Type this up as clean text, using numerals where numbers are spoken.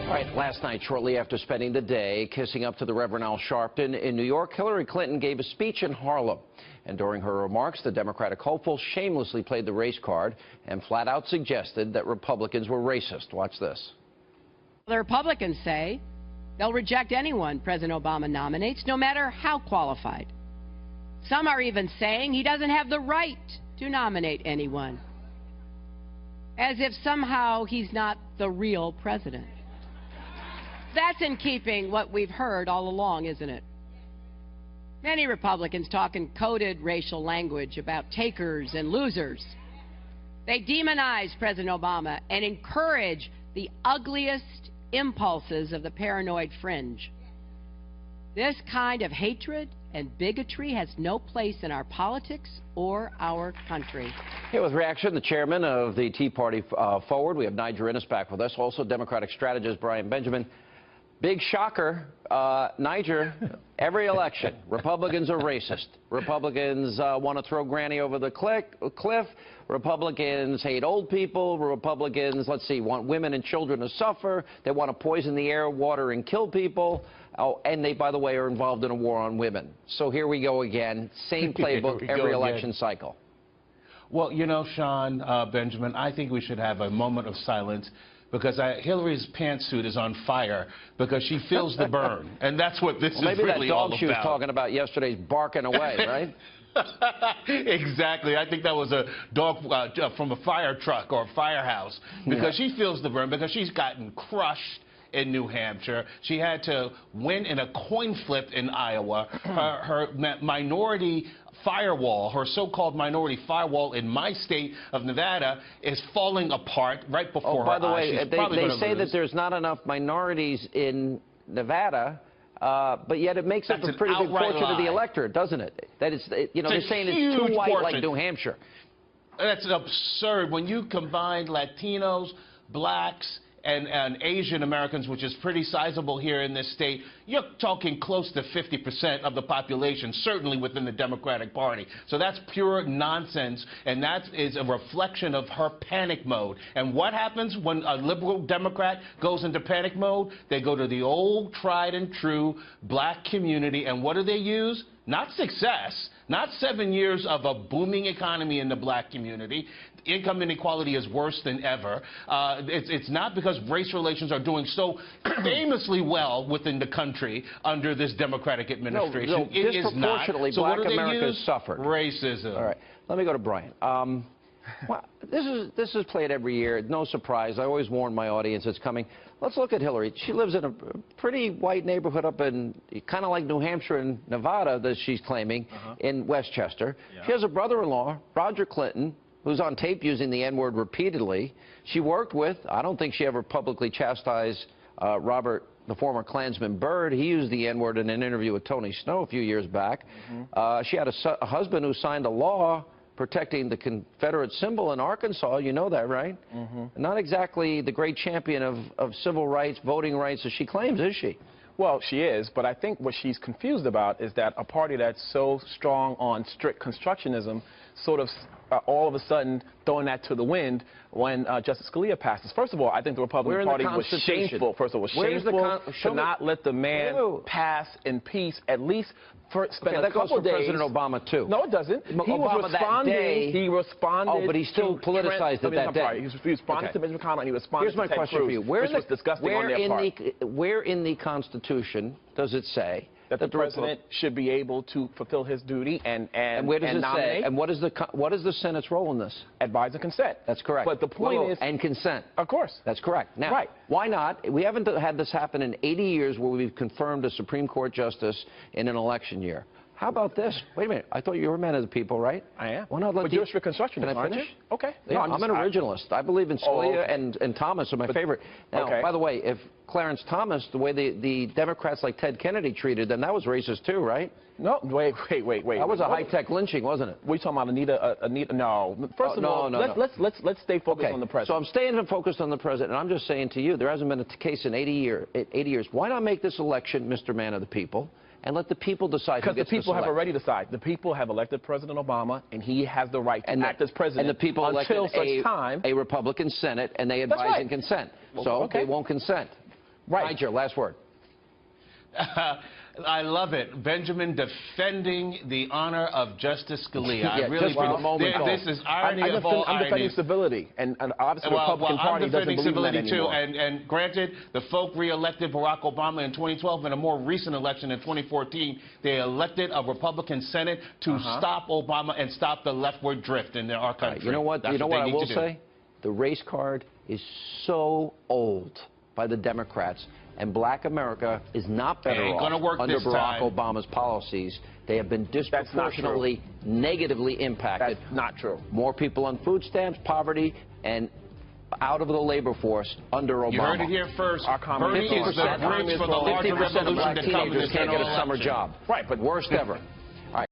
All right, last night, shortly after spending the day kissing up to the Reverend Al Sharpton in New York, Hillary Clinton gave a speech in Harlem. And during her remarks, the Democratic hopeful shamelessly played the race card and flat out suggested that Republicans were racist. Watch this. The Republicans say they'll reject anyone President Obama nominates, no matter how qualified. Some are even saying he doesn't have the right to nominate anyone, as if somehow he's not the real president. That's in keeping what we've heard all along, isn't it? Many Republicans talk in coded racial language about takers and losers. They demonize President Obama and encourage the ugliest impulses of the paranoid fringe. This kind of hatred and bigotry has no place in our politics or our country. Here with reaction, the chairman of the Tea Party Forward. We have Niger Innes back with us. Also, Democratic strategist Brian Benjamin. Big shocker, Niger, every election, Republicans are racist. Republicans want to throw Granny over the cliff. Republicans hate old people. Republicans, let's see, want women and children to suffer. They want to poison the air, water, and kill people. Oh, and they, by the way, are involved in a war on women. So here we go again. Same playbook every election cycle. Well, you know, Sean, Benjamin, I think we should have a moment of silence because Hillary's pantsuit is on fire because she feels the burn. And that's what this is really all about. Maybe that dog she was talking about yesterday's barking away, right? Exactly. I think that was a dog from a fire truck or a firehouse because she feels the burn because she's gotten crushed in New Hampshire. She had to win in a coin flip in Iowa. Her minority firewall, her so-called minority firewall in my state of Nevada is falling apart right before her eyes. By the way, they say that there's not enough minorities in Nevada, but yet it makes up a pretty big portion of the electorate, doesn't it? That it's, you know, they're saying it's too white like New Hampshire. That's absurd. When you combine Latinos, blacks, and Asian Americans, which is pretty sizable here in this state, you're talking close to 50% of the population, certainly within the Democratic Party. So that's pure nonsense, and that is a reflection of her panic mode. And what happens when a liberal Democrat goes into panic mode? They go to the old, tried and true black community, and what do they use? Not success, not 7 years of a booming economy in the black community. Income inequality is worse than ever. It's not because race relations are doing so famously well within the country under this Democratic administration. No, it is not. So black America has suffered. Racism. All right. Let me go to Brian. Well, this is played every year. No surprise. I always warn my audience it's coming. Let's look at Hillary. She lives in a pretty white neighborhood up in kind of like New Hampshire and Nevada that she's claiming in Westchester. Yeah. She has a brother-in-law, Roger Clinton, who's on tape using the N-word repeatedly. She worked with, I don't think she ever publicly chastised Robert, the former Klansman Byrd. He used the N-word in an interview with Tony Snow a few years back. She had a husband who signed a law protecting the Confederate symbol in Arkansas. You know that, right? Not exactly the great champion of civil rights, voting rights as she claims, is she? Well, she is, but I think what she's confused about is that a party that's so strong on strict constructionism sort of all of a sudden throwing that to the wind when Justice Scalia passes. First of all, I think the Republican Party was shameful. First of all, shameful to not let the man pass in peace, at least for spend a couple days. President Obama, too. No, it doesn't. He Obama was responding. That day, he responded. Oh, but he still politicized it that day. He responded to Mitch McConnell, and he responded to Ted Cruz, for you. which was disgusting on their part. Where in the Constitution does it say that the president should be able to fulfill his duty and where does it nominate? Say? And what is the Senate's role in this? Advise and consent. That's correct. But the point is... And consent. Of course. That's correct. Now, why not? We haven't had this happen in 80 years where we've confirmed a Supreme Court justice in an election year. How about this? Wait a minute. I thought you were a man of the people, right? I am. Why not let but you're a strict constructionist, Can I finish? Okay. Yeah, I'm an originalist. I believe in Scalia and Thomas are my favorite. Now, by the way, if Clarence Thomas, the way the Democrats like Ted Kennedy treated them, that was racist too, right? No, wait. That was a high-tech lynching, wasn't it? We're talking about Anita, no. First of all, let's stay focused on the president. So I'm staying focused on the president, and I'm just saying to you, there hasn't been a case in 80 years. Why not make this election Mr. Man of the People? And let the people decide who gets to select. Because the people have already decided. The people have elected President Obama, and he has the right to act as president and the people until such time a Republican Senate, and they advise and consent. So they won't consent. Right. Niger, last word. I love it. Benjamin defending the honor of Justice Scalia. Yeah, I really just for the moment. this is irony of all I'm defending ironies. civility, and obviously the Republican Party doesn't believe in that anymore. And granted, the folk re-elected Barack Obama in 2012. In a more recent election in 2014, they elected a Republican Senate to stop Obama and stop the leftward drift in our country. You know what? That's you know what I will do. say? The race card is so old by the Democrats, and black America is not better off under Barack Obama's policies. They have been disproportionately negatively impacted. That's not true. More people on food stamps, poverty, and out of the labor force under Obama. You heard it here first. Bernie is the bridge for the larger revolution that comes in the general election. Can't get a summer job. Right, but worst ever.